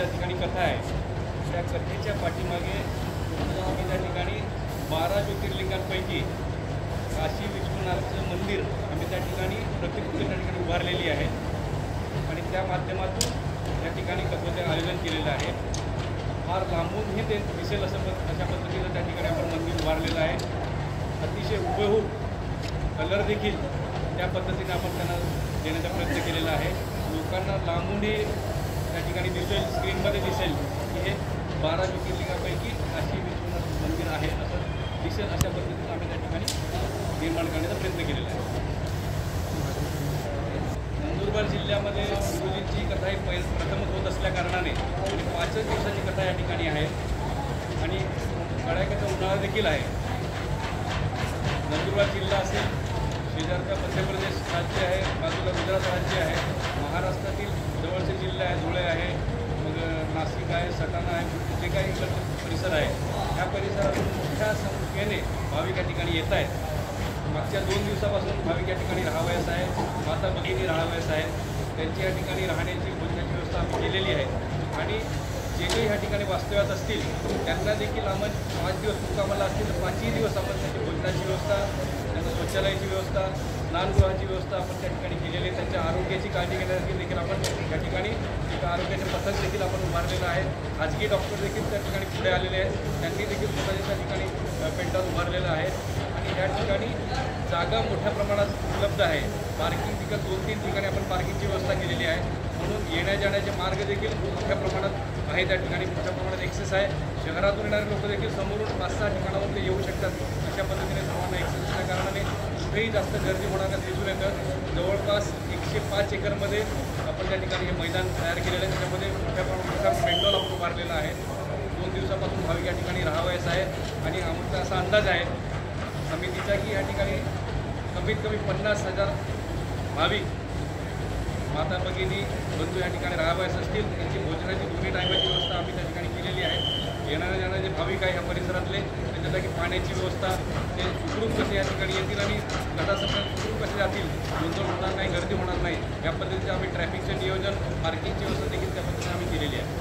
ज्या ठिकाणी कथा आहे त्या कथेच्या पाठीमागे आम्ही त्या ठिकाणी 12 ज्योतिर्लिंगांपैकी काशी विश्वनाथचं मंदिर आम्ही त्या ठिकाणी प्रतिकृती त्या ठिकाणी उभारलेली आहे आणि त्या माध्यमातून या ठिकाणी कथेचं आयोजन केलेलं आहे। फार लांबूनही ते दिसेल अशा पद्धतीनं त्या ठिकाणी आपण मंदिर उभारलेलं आहे। अतिशय हुबेहूब कलर देखील त्या पद्धतीने आपण त्यांना देण्याचा प्रयत्न केलेला आहे। लोकांना लांबूनही त्या ठिकाणी दिसेल, स्क्रीनमध्ये दिसेल की हे 12 ज्योतिर्लिंगापैकी काशी विश्वनाथ मंदिर आहे असं दिसेल अशा पद्धतीनं आम्ही त्या ठिकाणी निर्माण करण्याचा प्रयत्न केलेला आहे। नंदुरबार जिल्ह्यामध्ये गुरुजींची कथा ही प्रथमच होत असल्या कारणाने 5 दिवसाची कथा या ठिकाणी आहे आणि कडाक्याचा उन्हाळा देखील आहे। नंदुरबार जिल्हा असेल, शेजारचा मध्य प्रदेश राज्य आहे, बाजूला गुजरात राज्य आहे, महाराष्ट्रातील जवळचे जिल्हे आहे, धुळे आहे, मग नाशिक आहे, सटाणा आहे, जे काही परिसर आहे त्या परिसरातून मोठ्या संख्येने भाविक या ठिकाणी येत आहेत। मागच्या 2 दिवसापासून भाविक या ठिकाणी राहावयास आहे, माता भगिनी राहावयास आहेत, त्यांची या ठिकाणी राहण्याची भोजनाची व्यवस्था आम्ही केलेली आहे आणि जे काही ह्या ठिकाणी वास्तव्यात असतील त्यांना देखील आम्ही 5 दिवस मुक्कामाला असतील तर 5ही दिवस आपण त्यांची भोजनाची व्यवस्था, त्यांच्या शौचालयाची व्यवस्था, स्नानगृहाची व्यवस्था आपण त्या ठिकाणी केलेली आहे। त्यांच्या आरोग्याची काळजी घेण्यासाठी देखील आपण त्या ठिकाणी एक आरोग्याचे पथक देखील आपण उभारलेलं आहे। खाजगी डॉक्टर देखील त्या ठिकाणी पुढे आलेले आहेत, त्यांनी देखील स्वतःच्या त्या ठिकाणी पेंटाल उभारलेलं आहे आणि या ठिकाणी जागा मोठ्या प्रमाणात उपलब्ध आहे। पार्किंग ठिकाण 2-3 ठिकाणी आपण पार्किंगची व्यवस्था केलेली आहे, म्हणून येण्या जाण्याचे मार्ग देखील मोठ्या प्रमाणात आहे। त्या ठिकाणी मोठ्या प्रमाणात ॲक्सेस आहे। शहरातून येणारे लोक देखील समोरून 5-6 ठिकाणावर ते येऊ शकतात। अशा पद्धतीने सर्वांना ॲक्सेस असल्या कारणाने कुठेही जास्त गर्दी होणार दिसून येतं। जवळपास 105 एकरमध्ये आपण त्या ठिकाणी हे मैदान तयार केलेलं आहे, त्याच्यामध्ये मोठ्या प्रमाणात पेंडॉल आपण उभारलेला आहे। 2 दिवसापासून भाविक या ठिकाणी राहावयास आहे आणि आमचा असा अंदाज आहे समितीचा की या ठिकाणी कमीत कमी 50,000 भाविक माता भगिनी बंधू या ठिकाणी राहावयास असतील। त्यांची भोजनाची 2 टायमाची व्यवस्था आम्ही त्या ठिकाणी केलेली आहे। येणारे जाणारे जे भाविक आहे ह्या परिसरातले त्यांच्यासाठी पाण्याची व्यवस्था, ते सुखरूप कसे या ठिकाणी येतील आणि कथासंपन्न सुखरूप कसे जातील, गोंधळ होणार नाही, गर्दी होणार नाही, या पद्धतीचे आम्ही ट्रॅफिकचे नियोजन, पार्किंगची व्यवस्था देखील त्या पद्धतीने आम्ही केलेली आहे।